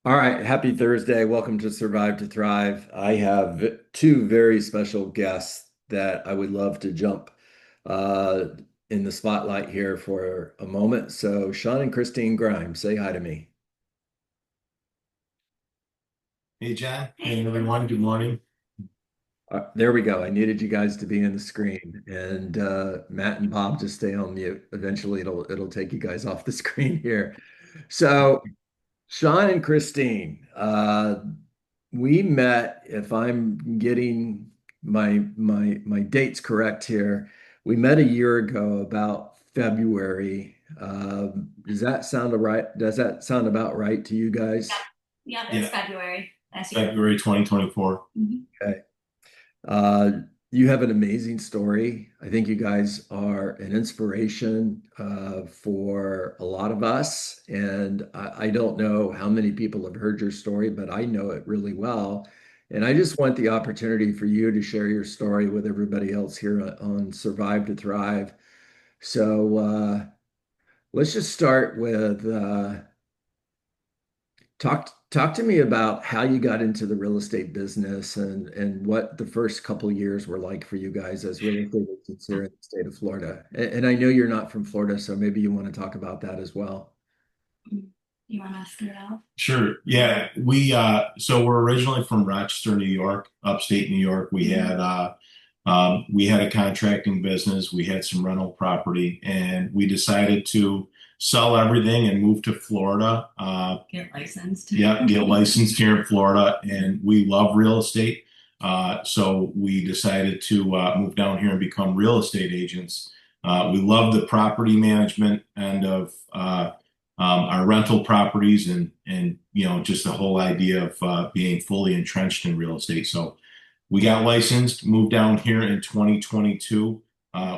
All right, happy Thursday. Welcome to Survive to Thrive. I have two very special guests that I would love to jump uh, in the spotlight here for a moment. So, Sean and Christine Grimes, say hi to me. Hey, John. Hey, everyone. Good morning. There we go. I needed you guys to be in the screen, and Matt and Bob just stay on mute. Eventually, it'll take you guys off the screen here. So, Sean and Christine, we met, if I'm getting my dates correct here, we met a year ago about February. Does that sound right? Does that sound about right to you Yep. guys? Yep, it's February last year. February 2024. Okay. Uh, you have an amazing story. I think you guys are an inspiration for a lot of us. And I don't know how many people have heard your story, but I know it really well. And I just want the opportunity for you to share your story with everybody else here on Survive to Thrive. So let's just start with talk to me about how you got into the real estate business and what the first couple years were like for you guys as real estate agents here in the state of Florida. And I know you're not from Florida, so maybe you want to talk about that as well. You want to start out? Sure. Yeah, so we're originally from Rochester, New York, upstate New York. We had a contracting business. We had some rental property, and we decided to sell everything and move to Florida. Get licensed. Yeah, get licensed here in Florida, and we love real estate. So we decided to move down here and become real estate agents. We love the property management end of our rental properties and just the whole idea of being fully entrenched in real estate. So we got licensed, moved down here in 2022.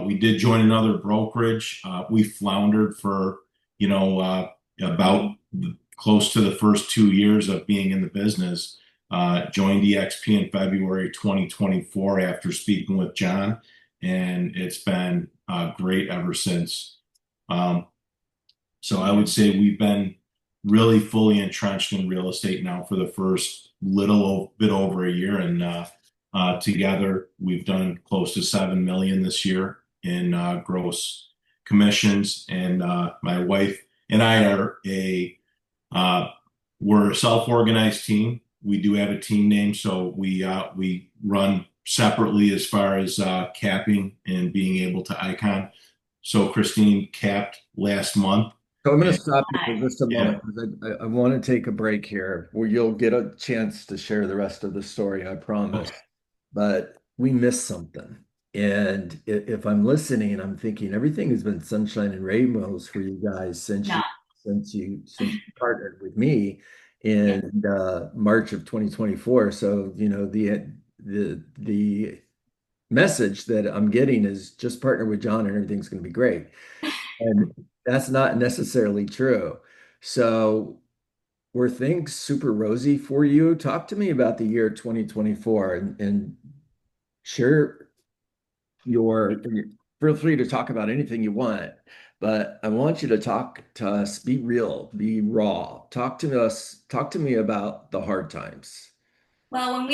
We did join another brokerage. We floundered for about close to the first 2 years of being in the business. Joined EXP in February 2024 after speaking with John, and it's been great ever since. Um, so I would say we've been really fully entrenched in real estate now for the first little bit over a year, and together we've done close to 7 million this year in gross commissions. And my wife and I are a we're a self-organized team. We do have a team name, so we run separately as far as capping and being able to icon. So Christine capped last month. So I'm going to And stop you for just a yeah, moment because I want to take a break here where you'll get a chance to share the rest of the story, I promise. okay. But we missed something. And if I'm listening, I'm thinking everything has been sunshine and rainbows for you guys since No. you partnered with me in March of 2024. So, the message that I'm getting is just partner with John and everything's going to be great. And that's not necessarily true. So, were things super rosy for you? Talk to me about the year 2024 and share your, feel free to talk about anything you want, but I want you to talk to us, be real, be raw. Talk to me about the hard times. Well, when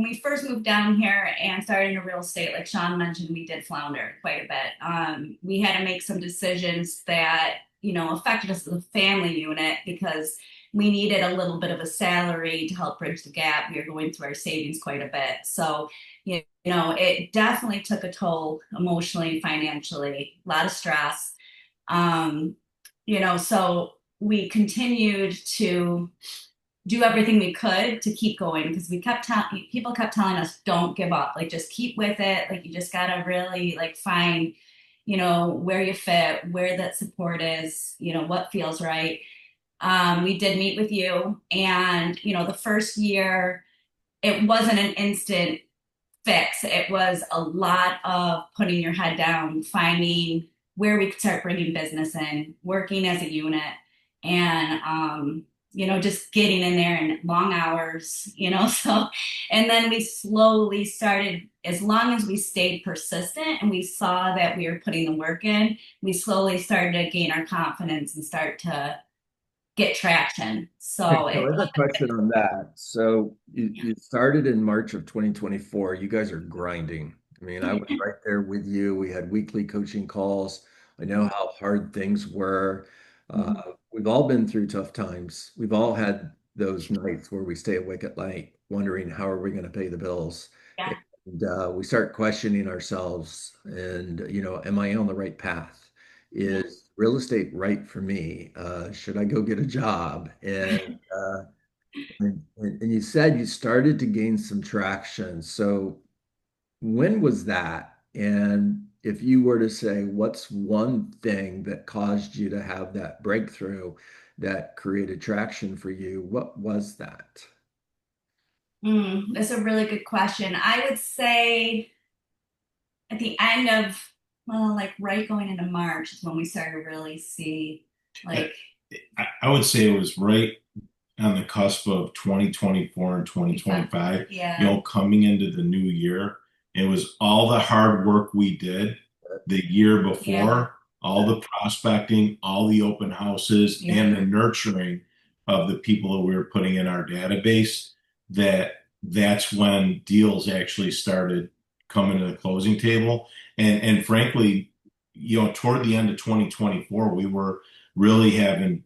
we first moved down here and started in real estate, like Sean mentioned, we did flounder quite a bit. We had to make some decisions that, affected us as a family unit because we needed a little bit of a salary to help bridge the gap. We were going through our savings quite a bit. So, it definitely took a toll emotionally, financially, a lot of stress. Um, so we continued to do everything we could to keep going because we kept telling people kept telling us don't give up, like just keep with it, like you just gotta really like find where you fit, where that support is, what feels right. We did meet with you, and the first year it wasn't an instant fix. It was a lot of putting your head down, finding where we could start bringing business in, working as a unit, and just getting in there in long hours, so, and then we slowly started, as long as we stayed persistent and we saw that we were putting the work in, we slowly started to gain our confidence and start to get traction. Okay, So so I have a question on that. So you started in March of 2024. You guys are grinding. I mean, I was right there with you. We had weekly coaching calls. I know how hard things were. Uh, we've all been through tough times. We've all had those nights where we stay awake at night wondering how are we going to pay the bills? yeah, And we start questioning ourselves and, am I on the right path? yeah. Is real estate right for me? Should I go get a job? And you said you started to gain some traction. So when was that? And if you were to say, what's one thing that caused you to have that breakthrough that created traction for you? What was that? That's a really good question. I would say at the end of, well, like right going into March is when we started to really see like, I would say it was right on the cusp of 2024 and 2025, yeah, coming into the new year. It was all the hard work we did the year yeah, before, all the prospecting, all the open houses, yeah. and the nurturing of the people that we were putting in our database, that's when deals actually started coming to the closing table. And frankly, toward the end of 2024, we were really having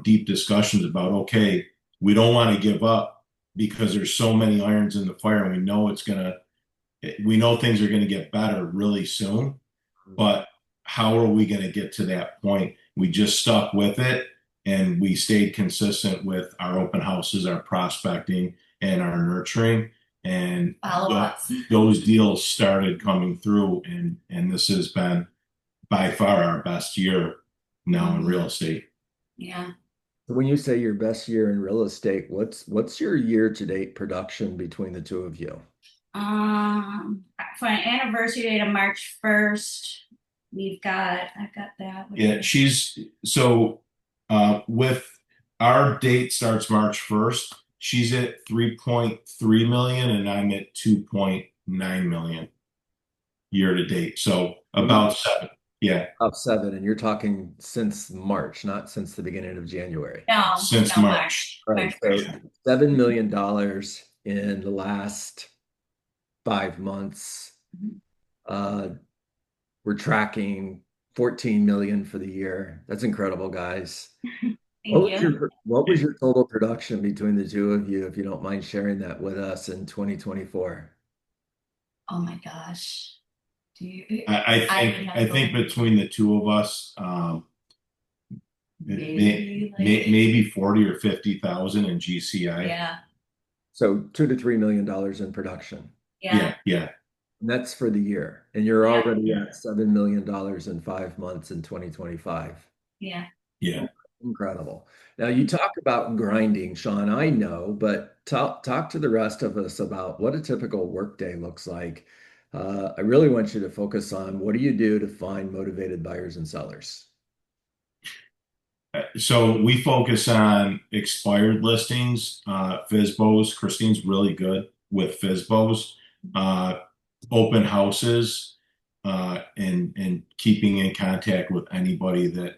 deep discussions about, okay, we don't want to give up because there's so many irons in the fire and we know things are going to get better really soon, but how are we going to get to that point? We just stuck with it and we stayed consistent with our open houses, our prospecting, and our nurturing. And Follow-ups. those deals started coming through, and this has been by far our best year now in real estate. Yeah. So when you say your best year in real estate, what's your year-to-date production between the two of you? For an anniversary date of March 1st, I've got that. Yeah, she's so with our date starts March 1st. She's at 3.3 million and I'm at 2.9 million year to date. So about seven. Yeah, Up seven, and you're talking since March, not since the beginning of January. No, since no, March. Right. March So 1st. $7 million in the last 5 months. Uh, we're tracking 14 million for the year. That's incredible, guys. Thank you. What was your total production between the two of you, if you don't mind sharing that with us in 2024? Oh my gosh. Do you, I think between the two of us, maybe like, maybe 40 or 50,000 in GCI. yeah, So $2 to $3 million in production. yeah, Yeah. And that's for the year. And you're yeah, already at $7 million in 5 months in 2025. yeah. Yeah. Incredible. Now you talk about grinding, Sean, I know, but talk to the rest of us about what a typical workday looks like. I really want you to focus on what do you do to find motivated buyers and sellers? So we focus on expired listings, FSBOs. Christine's really good with FSBOs, uh, open houses, and keeping in contact with anybody that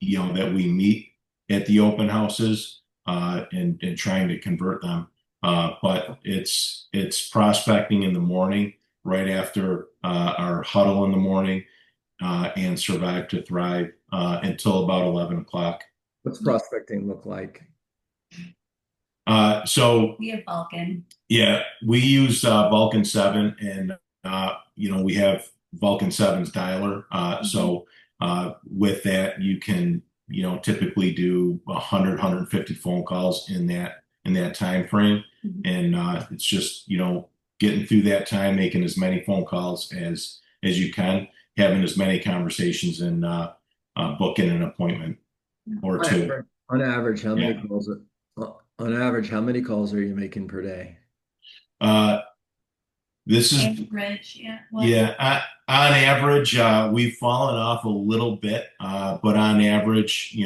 we meet at the open houses, and trying to convert them. But it's prospecting in the morning, right after our huddle in the morning, and survive to thrive until about 11 o'clock. What's prospecting look like? So We have Vulcan. yeah, we use Vulcan 7, and we have Vulcan 7's dialer. So with that, you can typically do 100, 150 phone calls in that time frame, and it's just getting through that time, making as many phone calls as you can, having as many conversations, and booking an appointment or two. On average, how many Yeah. calls on average, how many calls are you making per day? Uh, this is Cambridge, yeah. What? Yeah, on average, we've fallen off a little bit, but on average,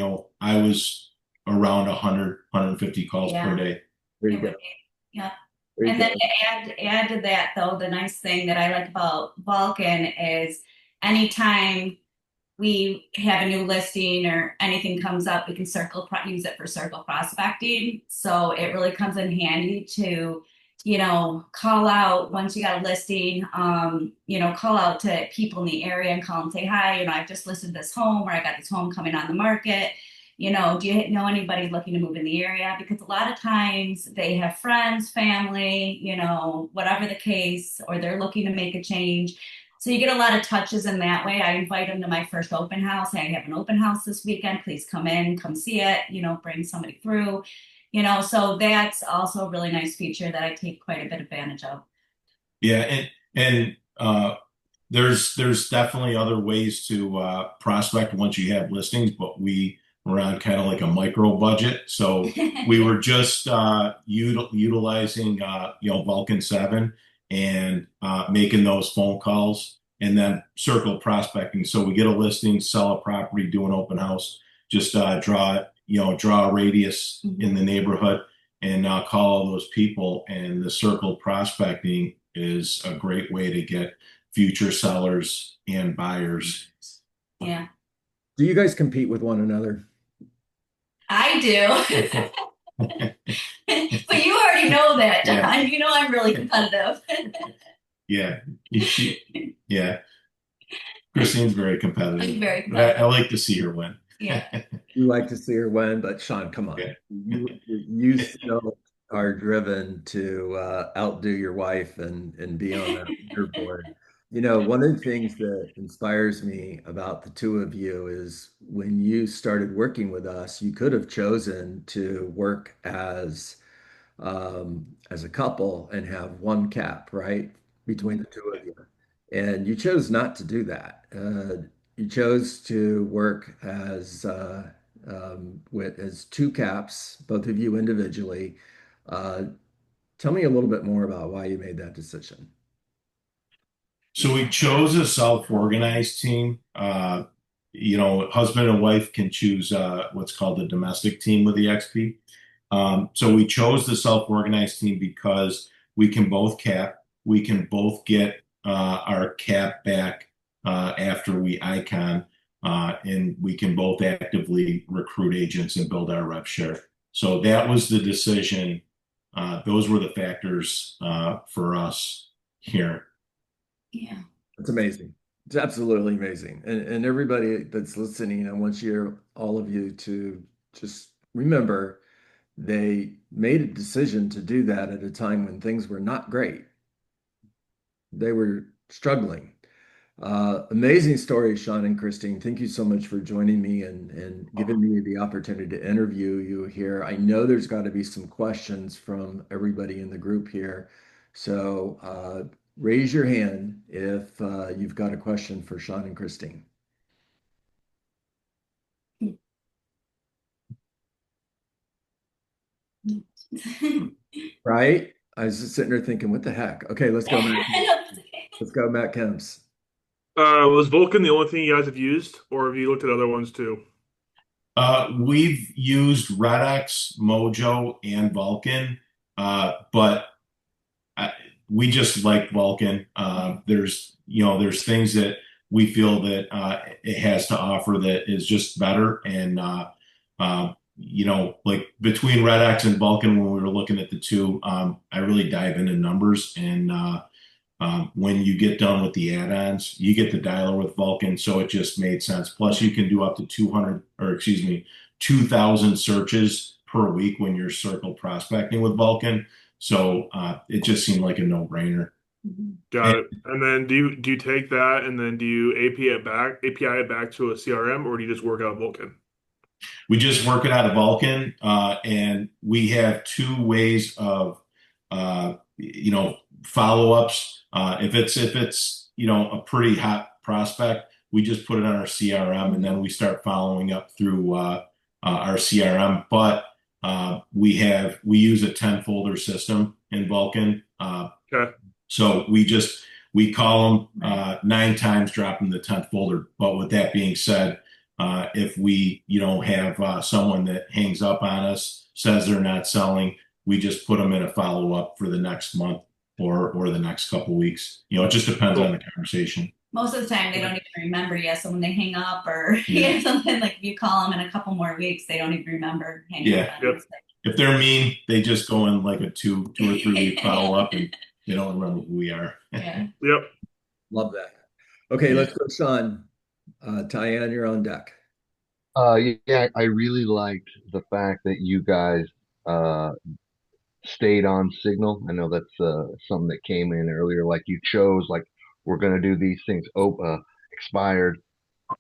I was around 100, 150 calls per Yeah, day. There you it go. would be. Yeah. There you And then go. to add to that though, the nice thing that I like about Vulcan is anytime we have a new listing or anything comes up, we can use it for circle prospecting. So it really comes in handy to, call out once you got a listing, call out to people in the area and call and say, hi, I've just listed this home or I got this home coming on the market. Do you know anybody looking to move in the area? Because a lot of times they have friends, family, whatever the case, or they're looking to make a change. So you get a lot of touches in that way. I invite them to my first open house. I have an open house this weekend. Please come in, come see it, bring somebody through, so that's also a really nice feature that I take quite a bit advantage of. Yeah, and there's definitely other ways to prospect once you have listings, but we were on kind of like a micro budget, so we were just utilizing Vulcan 7 and making those phone calls and then circle prospecting. So we get a listing, sell a property, do an open house, just draw a radius in the neighborhood and call all those people. And the circle prospecting is a great way to get future sellers and buyers. Yeah. Do you guys compete with one another? I do. But you already know that, John. Yeah. You know I'm really competitive. Yeah. Yeah. Christine's very competitive. I'm very competitive. I like to see her win. Yeah. You like to see her win, but Sean, come on. Yeah. You still are driven to outdo your wife and be on that leaderboard. One of the things that inspires me about the two of you is when you started working with us, you could have chosen to work as a couple and have one cap, right, between the two of you. And you chose not to do that. You chose to work as two caps, both of you individually. Uh, Tell me a little bit more about why you made that decision. So we chose a self-organized team. Husband and wife can choose what's called a domestic team with the XP. So we chose the self-organized team because we can both cap. We can both get our cap back after we icon, and we can both actively recruit agents and build our rep share. So that was the decision. Those were the factors for us here. Yeah. It's amazing. It's absolutely amazing. And everybody that's listening, I want all of you to just remember they made a decision to do that at a time when things were not great. They were struggling. Amazing story, Sean and Christine. Thank you so much for joining me and giving me the opportunity to interview you here. I know there's got to be some questions from everybody in the group here. So raise your hand if you've got a question for Sean and Christine. Right? I was just sitting there thinking, what the heck? Okay, let's go, Matt. Let's go, Matt Kemps. Was Vulcan the only thing you guys have used, or have you looked at other ones too? We've used RedX, Mojo, and Vulcan, but we just like Vulcan. There's things that we feel that it has to offer that is just better. And like between RedX and Vulcan, when we were looking at the two, I really dive into numbers. And when you get done with the add-ons, you get the dialer with Vulcan, so it just made sense. Plus, you can do up to 2,000 searches per week when you're circle prospecting with Vulcan. So it just seemed like a no-brainer. Got it. And then do you take that and then do you API it back to a CRM, or do you just work out of Vulcan? We just work it out of Vulcan, and we have two ways of follow-ups. If it's a pretty hot prospect, we just put it on our CRM and then we start following up through our CRM. But we use a 10-folder system in Vulcan. Okay. So we call them 9 times, drop them the 10th folder. But with that being said, if we have someone that hangs up on us, says they're not selling, we just put them in a follow-up for the next month or the next couple of weeks. It just depends on the conversation. Most of the time, they don't even remember you. So when they hang up or something, like if you call them in a couple more weeks, they don't even remember hanging up Yeah. on Yep. us. If they're mean, they just go in like a 2 or 3 week follow up and they don't remember who we are. Yeah. Yep. Love that. Okay, Yeah. let's go, Sean. Tyann, you're on deck. Yeah, I really liked the fact that you guys uh stayed on signal. I know that's something that came in earlier. Like you chose, like we're gonna do these things, expired,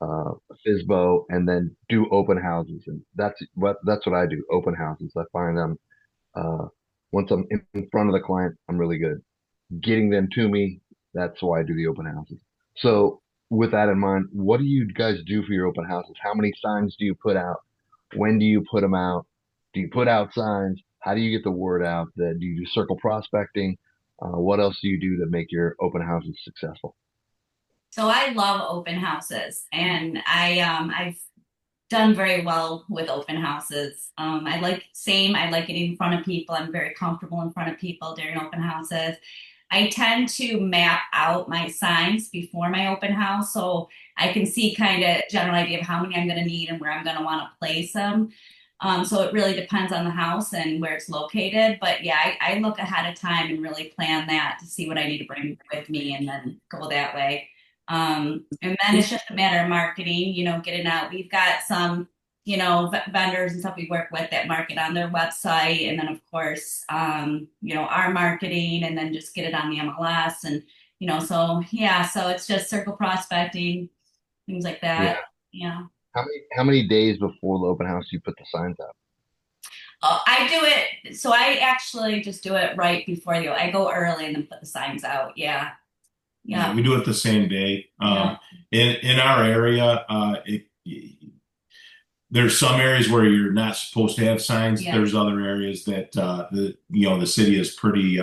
FISBO, and then do open houses, and that's what I do. Open houses. I find them uh once I'm in front of the client, I'm really good. Getting them to me, that's why I do the open houses. So with that in mind, what do you guys do for your open houses? How many signs do you put out? When do you put them out? Do you put out signs? How do you get the word out? Do you do circle prospecting? What else do you do to make your open houses successful? So I love open houses, and I've done very well with open houses. I like getting in front of people. I'm very comfortable in front of people during open houses. I tend to map out my signs before my open house so I can see kind of general idea of how many I'm going to need and where I'm going to want to place them. So it really depends on the house and where it's located. But yeah, I look ahead of time and really plan that to see what I need to bring with me and then go that way. And then it's just a matter of marketing, getting out. We've got some, vendors and stuff we work with that market on their website. And then, of course, our marketing and then just get it on the MLS. And, so yeah, so it's just circle prospecting, things like Yeah. that. Yeah. How many days before the open house do you put the signs up? I do it. So I actually just do it right before I go early and then put the signs out. Yeah. Yeah, Yeah. we do it the same day. Yeah. In our area, there's some areas where you're not supposed to have signs. Yeah. There's other areas that the city is pretty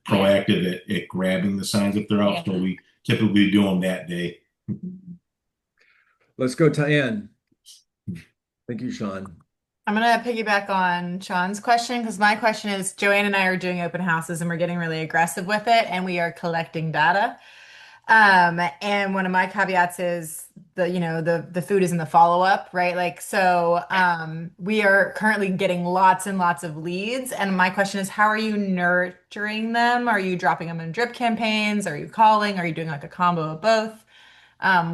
proactive at grabbing the signs if they're out. Yeah. So we typically do them that day. Let's go, Tyann. Thank you, Sean. I'm gonna piggyback on Sean's question because my question is Joanne and I are doing open houses and we're getting really aggressive with it and we are collecting data. And one of my caveats is the food is in the follow-up, right? Like so we are currently getting lots and lots of leads. And my question is, how are you nurturing them? Are you dropping them in drip campaigns? Are you calling? Are you doing like a combo of both?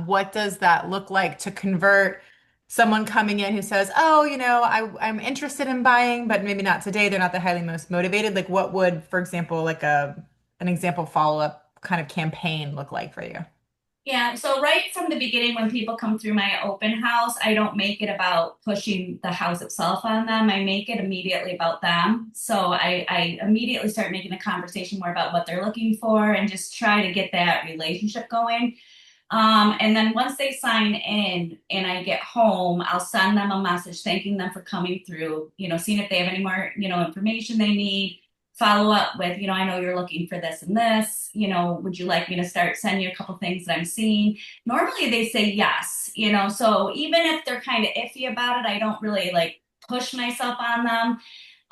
What does that look like to convert someone coming in who says, "Oh, I'm interested in buying, but maybe not today. They're not the highly most motivated." Like, what would, for example, like an example follow-up kind of campaign look like for you? Yeah, so right from the beginning, when people come through my open house, I don't make it about pushing the house itself on them. I make it immediately about them. So I immediately start making the conversation more about what they're looking for and just try to get that relationship going. And then once they sign in and I get home, I'll send them a message thanking them for coming through, seeing if they have any more, information they need, follow up with, I know you're looking for this and this, would you like me to start sending you a couple things that I'm seeing? Normally they say yes, so even if they're kind of iffy about it, I don't really like push myself on them.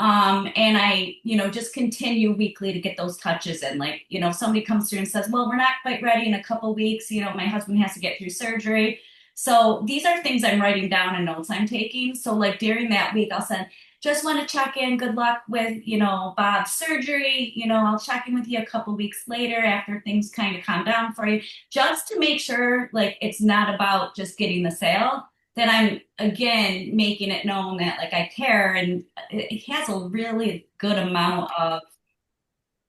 And I, just continue weekly to get those touches in. Like, if somebody comes through and says, well, we're not quite ready in a couple weeks, my husband has to get through surgery. So these are things I'm writing down and notes I'm taking. So like during that week, I'll send, just want to check in. Good luck with, Bob's surgery. I'll check in with you a couple weeks later after things kind of calm down for you, just to make sure like it's not about just getting the sale, that I'm again making it known that like I care, and it has a really good amount of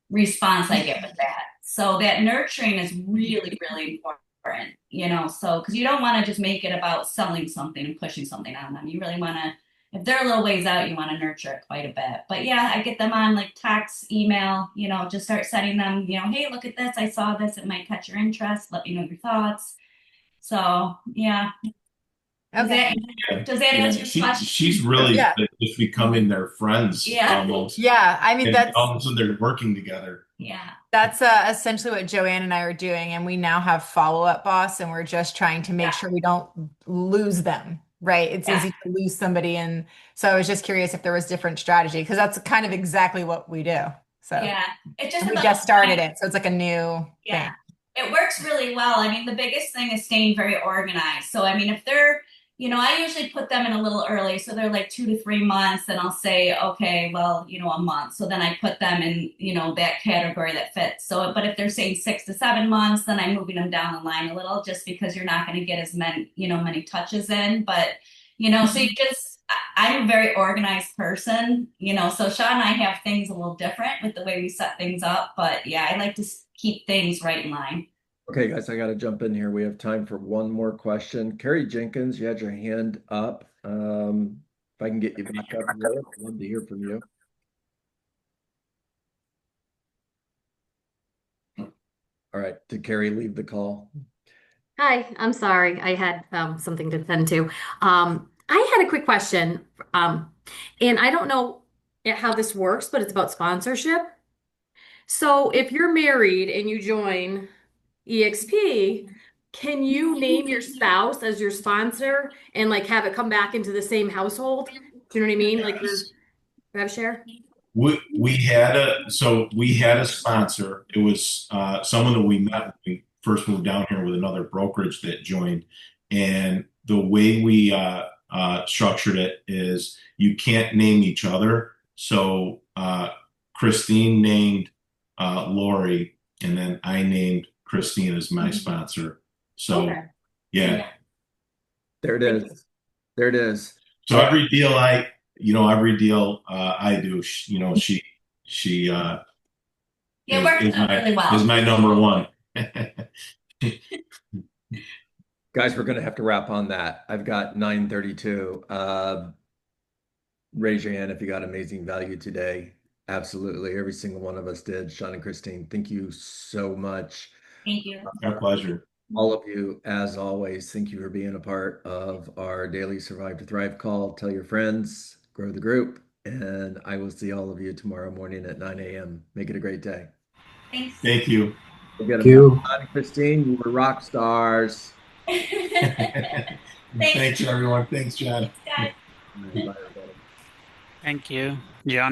response I get with that. So that nurturing is really, really important, so because you don't want to just make it about selling something and pushing something on them. You really want to, if they're a little ways out, you want to nurture it quite a bit. But yeah, I get them on like text, email, just start sending them, hey, look at this. I saw this. It might catch your interest. Let me know your thoughts. So yeah. Okay. Does that answer your question? She's really Yeah. just becoming their friends almost. Yeah, I mean And all of a sudden they're working together. Yeah. That's essentially what Joanne and I are doing, and we now have follow-up boss, and we're just trying to make sure we don't lose them, right? It's easy to lose somebody, and so I was just curious if there was different strategy because that's kind of exactly what we do. So yeah, it's just we about just started it, so it's like a new thing. It works really well. I mean, the biggest thing is staying very organized. So, I mean, if they're, I usually put them in a little early. So they're like 2 to 3 months. Then I'll say, okay, well, a month. So then I put them in, that category that fits. So, but if they're saying 6 to 7 months, then I'm moving them down the line a little just because you're not going to get as many, many touches in. But, so you just, I'm a very organized person, so Sean and I have things a little different with the way we set things up. But yeah, I like to keep things right in line. Okay, guys, I got to jump in here. We have time for one more question. Carrie Jenkins, you had your hand up. If I can get you back up here, I'd love to hear from you. All right, did Carrie leave the call? Hi, I'm sorry. I had something to attend to. I had a quick question, and I don't know how this works, but it's about sponsorship. So if you're married and you join EXP, can you name your spouse as your sponsor and like have it come back into the same household? Do you know what I mean? Like your rev share? We had a sponsor. It was someone that we met when we first moved down here with another brokerage that joined. And the way we structured it is you can't name each other. So Christine named Lori, and then I named Christine as my sponsor. So Okay. yeah. There it is. There it is. So every deal I do, she It works out really well. is my number one. Guys, we're going to have to wrap on that. I've got 9:32. Raise your hand if you got amazing value today. Absolutely. Every single one of us did. Sean and Christine, thank you so much. Thank you. My pleasure. All of you, as always, thank you for being a part of our daily Survive to Thrive call. Tell your friends, grow the group, and I will see all of you tomorrow morning at 9 a.m. Make it a great day. Thanks. Thank you. Thank you. Christine, you were rock stars. Thanks, everyone. Thanks, John. Bye. Bye, everybody. Thank you, John.